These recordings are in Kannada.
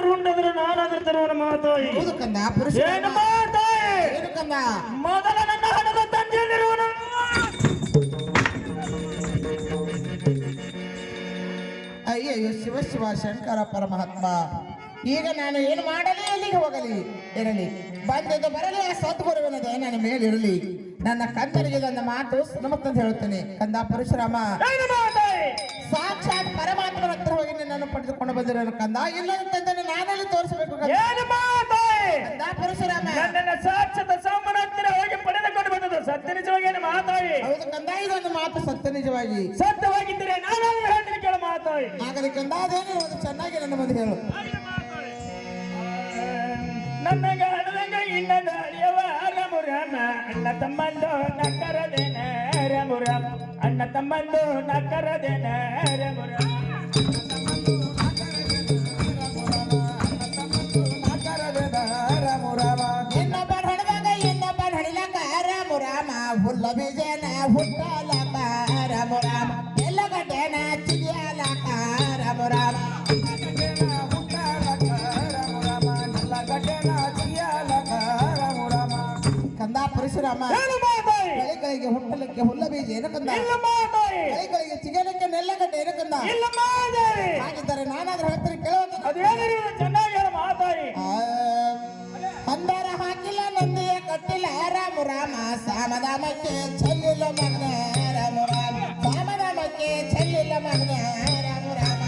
ರುಂಡದ್ರ ನಾನಾದ್ರ ತರುವನ ಮಾತಾಯಿ ಹೌದು ಕಂದ ಪುರುಷ ಏನು ಮಾತಾಯಿ ಏನು ಕಂದ ಮೊದಲ ನನ್ನ ಹಣದ ತಂದೆಯಲ್ಲಿರುವನು ಅಯ್ಯಯ್ಯೋ ಶಿವ ಶಿವ ಶಂಕರ ಪರಮಾತ್ಮ ಈಗ ನಾನು ಏನು ಮಾಡಲಿ ಎಲ್ಲಿಗೆ ಹೋಗಲಿ ಇರಲಿ ಬಂದದ್ದು ಬರಲಿ ಆ ಸದ್ಗುರುವಿನದೇ ನನ್ನ ಮೇಲಿರಲಿ ನನ್ನ ಕಂದನಿಗೆ ನನ್ನ ಮಾತು ಸುನಮತ್ತಂತ ಹೇಳುತ್ತೇನೆ ಕಂದ ಪರಶುರಾಮ ಏನು ಮಾತಾಯಿ ಸಾಕ್ಷಾತ್ ಪರಮಾತ್ಮನ ಹತ್ರ ಹೋಗಿ ನಿನ್ನನ್ನು ಪಡೆದುಕೊಂಡು ಬಂದಿರೋ ಕಂದ ಇಲ್ಲದಂತಂದ್ರೆ ನಾನಲ್ಲಿ ತೋರಿಸಬೇಕು ಏನು ಮಾತಾಯಿ ಕಂದ ಪರಶುರಾಮ ನನ್ನ ಸಾಕ್ಷಾತ್ ಸಾಮನ ಹತ್ತಿರ ಹೋಗಿ ಪಡೆದುಕೊಂಡು ಬಂದದ್ದು ಸತ್ಯ ನಿಜವಾಗಿ ಏನು ಮಾತಾಯಿ ಹೌದು ಕಂದ ಇದೊಂದು ಮಾತು ಸತ್ಯ ನಿಜವಾಗಿ ಸತ್ಯವಾಗಿದ್ದರೆ ನಾನು ಹೇಳ್ತೀನಿ ಕೇಳ ಮಾತಾಯಿ ಹಾಗಾದ್ರೆ ಕಂದ ಅದೇನು ಒಂದು ಚೆನ್ನಾಗಿ ನನ್ನ ಮುಂದೆ ಹೇಳು ನನ್ನ ಗಾಡದಂಗ ಇನ್ನದ ಅಳಿಯವ ರಮುರಾಮ ಅಣ್ಣ ತಮ್ಮಂದು ನಕ್ಕರದೇನ ರಮುರಾಮ ಅಣ್ಣ ತಮ್ಮಂದು ನಕ್ಕರದೇನ ರಮುರಾಮ ಇನ್ನೊಬ್ಬ ಹೊಡೆದಾಗ ಇನ್ನೊಬ್ಬ ಹೊಡಿಲಕ ರಾಮುರಾಮ ಹುಲ್ಲ ಬೀಜನ ಹುಟ್ಟಲಕ ರಾಮುರಾಮ ಎಲ್ಲಗಡ್ಡೆನ ಚಿಗಿಯಲಕ ರಾಮುರಾಮ ಕಂದ ಪರಶುರಾಮ ಏನು ಮಾತಾಯಿ ಬೆಳೆಗಳಿಗೆ ಹುಟ್ಟಲಿಕ್ಕೆ ಹುಲ್ಲ ಬೀಜ ಏನು ಕಂದ ಇಲ್ಲ ಮಾತಾಯಿ ಬೆಳೆಗಳಿಗೆ ಚಿಗಲಿಕ್ಕೆ ನೆಲ್ಲಗಡ್ಡೆ ಏನು ಕಂದ ಇಲ್ಲ ಮಾತಾಯಿ ಹಾಗಿದ್ದರೆ ನಾನಾದ್ರೂ ಹೇಳ್ತೀನಿ ಕೇಳುವಂತ ಅದೇನಿರುವುದು ಚೆನ್ನಾಗಿ ಹೇಳ ಮಾತಾಯಿ ಅಂದಾರ ಹಾಕಿಲ್ಲ ನಂದಿಯ ಕಟ್ಟಿಲ್ಲ ರಾಮುರಾಮ ಸಾಮದಾಮಕ್ಕೆ ಚೆಲ್ಲಿಲ್ಲ ಮಗನ ರಾಮುರಾಮ ಸಾಮದಾಮಕ್ಕೆ ಚೆಲ್ಲಿಲ್ಲ ಮಗನ ರಾಮುರಾಮ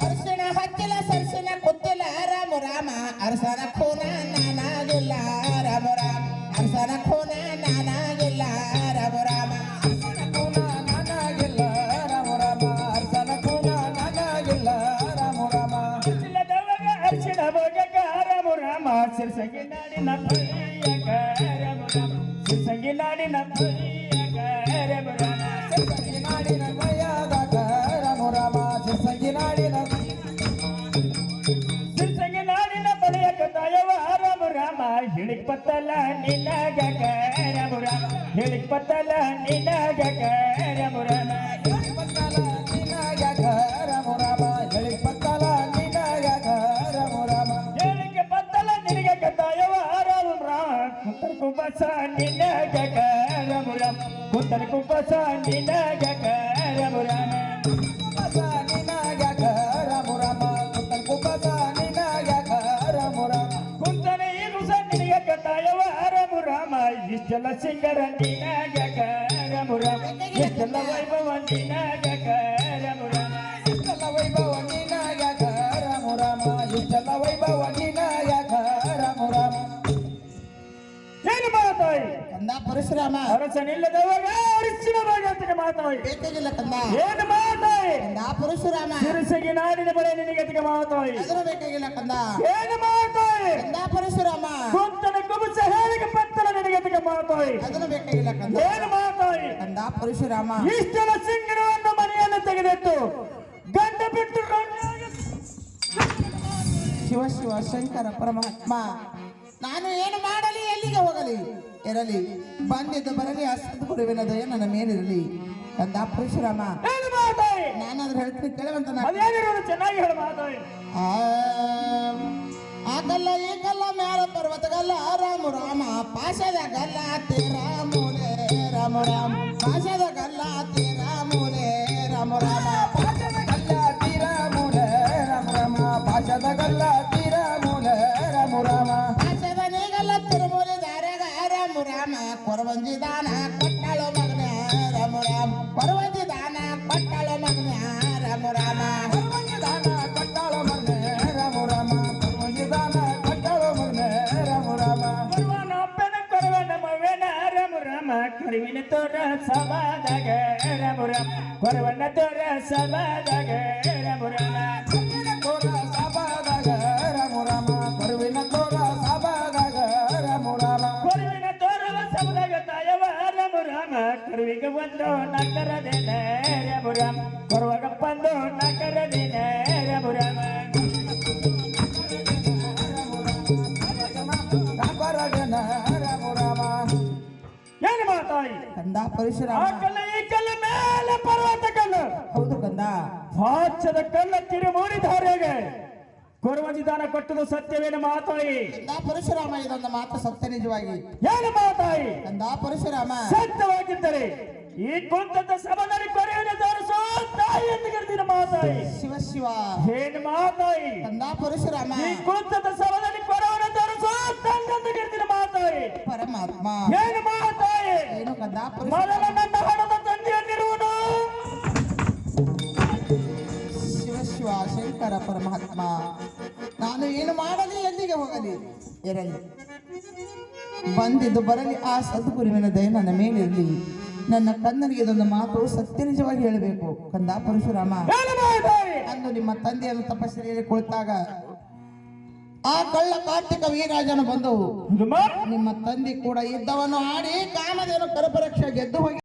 ಅರ್ಶಿಣ ಹಚ್ಚಿಲ್ಲ ಸರ್ಸಿನ ಕುತ್ತಿಲ್ಲ ರಾಮುರಾಮ ಅರಸನ ಖೂನ ನಾನಾಗಿಲ್ಲ ರಾಮುರಾಮ ಅರಸನ ಖೂನ ನಾನಾಗಿಲ್ಲ ರಾಮುರಾಮ ಇಲ್ಲದವಾಗ ಅರ್ಶಿಣ ಭೋಗಕ ರಮುರಾಮ ಸಿರ್ಸಂಗಿ ನಾಡಿನ ಪ್ರಿಯಕ ರಮುರಾಮ ಸಿರ್ಸಂಗಿ ನಾಡಿನ ಪ್ರಿಯಕ ರಮುರಾಮ ಸಿರ್ಸಂಗಿ ನಾಡಿನ ಬಳಿಯಕ ತಾಯವ ರಮುರಾಮ ಹೇಳಿಕ್ ಪತ್ತಲ್ಲ ನಿನಗಕ ರಮುರಾಮ ಹೇಳಿಕ್ ಪತ್ತಲ್ಲ ನಿನಗಕ ರಮುರಾಮ ಹೇಳಿಕೆ ಪತ್ತಲ್ಲ ನಿನಗಕ ತಾಯವ ರಮುರಾಮ ಕುಂತನ ಕುಂಬಸ ನಿನಗಕ ರಮುರಾಮ ಕುಂತನ ಕುಂಬಸ ನಿನಗಕ ರಮುರಾಮ ಕುಂತನೆ ಏನು ಸನ್ನಿಗಕ ತಾಯವ ರಮುರಾಮ ಇಷ್ಟೆಲ್ಲ ಸಿಂಗರ ನಿನಗಕ ರಮುರಾಮ ಇಷ್ಟೆಲ್ಲ ವೈಭವ ನಿನಗಕ ರಮುರಾಮ ಏನು ಮಾತಾಯಿ ಕಂದ ಪರಶುರಾಮ ಅರಸನಿಲ್ಲದವಾಗ ಅರಿಶಿನ ಭಾಗತ್ತಿಗೆ ಮಾತಾಯಿ ಬೇಕಾಗಿಲ್ಲ ಕಂದ ಏನು ಮಾತಾಯಿ ಕಂದ ಪರಶುರಾಮ ಸಿರಿಸಗಿ ನಾಡಿನ ಬಳೆ ನಿನಗತಿಗೆ ಮಾತಾಯಿ ಅದನ್ನು ಬೇಕಾಗಿಲ್ಲ ಕಂದ ಏನು ಮಾತಾಯಿ ಕಂದ ಪರಶುರಾಮ ಕುಂತನ ಕುಬುಸ ಹೇಳಿಗೆ ಪತ್ತಲ ನಿನಗತಿಗೆ ಮಾತಾಯಿ ಅದನ್ನು ಬೇಕಾಗಿಲ್ಲ ಕಂದ ಏನು ಮಾತಾಯಿ ಕಂದ ಪರಶುರಾಮ ಇಷ್ಟೆಲ್ಲ ಸಿಂಗರವನ್ನು ಮನೆಯನ್ನು ತೆಗೆದಿಟ್ಟು ಗಂಡ ಬಿಟ್ಟು ಶಿವ ಶಿವ ಶಂಕರ ಪರಮಾತ್ಮ ನಾನು ಏನು ಮಾಡಲಿ ಎಲ್ಲಿಗೆ ಹೋಗಲಿ ಇರಲಿ ಬಂದಿದ್ದು ಬರಲಿ ಆ ಸದ್ಗುರುವಿನ ದಯ ನನ್ನ ಮೇಲಿರಲಿ ಕಂದ ಪರಶುರಾಮ ಏನು ಮಾತಾಯಿ ನಾನಾದ್ರೂ ಹೇಳ್ತೀನಿ ಕೇಳುವಂತ ಅದೇನಿರೋದು ಚೆನ್ನಾಗಿ ಹೇಳ ಮಾತಾಯಿ ಆಗಲ್ಲ ಈಗಲ್ಲ ಮ್ಯಾಲ ಪರ್ವತಗಲ್ಲ ರಾಮ ರಾಮ ಪಾಶದ ಗಲ್ಲ ತೀರ ಮೂಲೆ ರಾಮ ರಾಮ ಪಾಶದ ಗಲ್ಲ ತೀರ ಮೂಲೆ ರಾಮ ರಾಮ ಪಾಶದ ಗಲ್ಲ ತೀರ ಮೂಲೆ ರಾಮ ರಾಮ ಪಾಶದ ಗಲ್ಲ ತೀರ ಮೂಲೆ ರಾಮ ರಾಮ ಪಾಶದ ನೀಗಲ್ಲ ತಿರುಮೂಲೆ ದಾರ್ಯಾಗ ರಾಮ ರಾಮ ಕೊರವಂಜಿ ದಾನ ಕೊಟ್ಟಾಳು ಮಗನ ರಾಮ ರಾಮ ಕೊರವಂಜಿ ದಾನ ಕೊಟ್ಟಾಳು ಮಗನ ರಾಮ ರಾಮ ಕೊರವಂಜಿ ದಾನ ಕೊಟ್ಟಾಳು ಮಗನ ರಾಮ ರಾಮ ಕೊರವಂಜಿ ದಾನ ಕೊಟ್ಟಾಳು ಮಗನ ರಾಮ ರಾಮ ಕೊರವನೊಬ್ಬನ ಕೊರವನ ಮವೆನ ರಾಮ ರಾಮ ಕರಿವಿನ ತೋರ ಸಭಾದಾಗ ರಾಮ ರಾಮ ಕೊರವನ ತೋರ ಸಭಾದಾಗ ರಾಮ ರಾಮ ತೋರ ಸಭಾದಾಗ ರಾಮ ರಾಮ ಕೊರವಿನ ತೋರ ಸಭಾದಾಗ ರಾಮ ರಾಮ ಕೊರವಿನ ತೋರವ ಸಭಾದಾಗ ತಾಯವ ರಾಮ ರಾಮ ಕರುವಿಗೆ ಒಂದು ನಕರದೇನ ರಾಮ ರಾಮ ಕೊರವಗಪ್ಪಂದು ನಕರದೇನ ರಾಮ ರಾಮ ಏನು ಮಾತಾಯಿ ಕಂದ ಪರಶುರಾಮ ಆ ಕಲ್ಲ ಈ ಕಲ್ಲ ಮೇಲೆ ಪಾಚದ ಕಲ್ಲ ತಿರುಮೂಡಿದಾರೆಗೆ ಕೊರವಂಜಿ ದಾನ ಕೊಟ್ಟದು ಸತ್ಯವೇನು ಮಾತಾಯಿ ಕಂದ ಪರಶುರಾಮ ಇದೊಂದು ಮಾತು ಸತ್ಯ ನಿಜವಾಗಿ ಏನು ಮಾತಾಯಿ ಕಂದ ಪರಶುರಾಮ ಸತ್ಯವಾಗಿದ್ದರೆ ಈ ಕುಂತದ ಸಭದಲ್ಲಿ ಕೊರೆಯನ್ನು ತೋರಿಸು ತಾಯಿ ಎಂದು ಕರೆದಿನ ಮಾತಾಯಿ ಶಿವ ಶಿವ ಏನು ಮಾತಾಯಿ ಕಂದ ಪರಶುರಾಮ ಈ ಕುಂತದ ಸಭದಲ್ಲಿ ಕೊರೆಯನ್ನು ತೋರಿಸು ತಂದೆಂದು ಕರೆದಿನ ಮಾತಾಯಿ ಪರಮಾತ್ಮ ಏನು ಮಾತಾಯಿ ಏನು ಕಂದ ಮೊದಲ ಪರಶುರಾಮ ನನ್ನ ಹಣದ ತಂದೆಯಲ್ಲಿರುವುದು ಶಿವ ಶಿವ ಶಂಕರ ಪರಮಾತ್ಮ ನಾನು ಏನು ಮಾಡಲಿ ಎಲ್ಲಿಗೆ ಹೋಗಲಿ ಇರಲಿ ಬಂದಿದ್ದು ಬರಲಿ ಆ ಸದ್ಗುರುವಿನ ದಯ ನನ್ನ ಮೇಲಿರಲಿ ನನ್ನ ಕನ್ನನಿಗೆ ಇದೊಂದು ಮಾತು ಸತ್ಯ ನಿಜವಾಗಿ ಹೇಳಬೇಕು ಕಂದ ಪರಶುರಾಮ ಏನು ಮಾತಾಯಿ ಅಂದು ನಿಮ್ಮ ತಂದೆಯನ್ನು ತಪಸ್ಸೆಯಲ್ಲಿ ಕುಳಿತಾಗ ಆ ಕಳ್ಳ ಕಾರ್ತಿಕ ವೀರಾಜನು ಬಂದವು ಇದು ಮಾ ನಿಮ್ಮ ತಂದೆ ಕೂಡ ಯುದ್ಧವನ್ನು ಆಡಿ ಕಾಮಧೇನು ಕರಪರಕ್ಷ ಗೆದ್ದು ಹೋಗಿ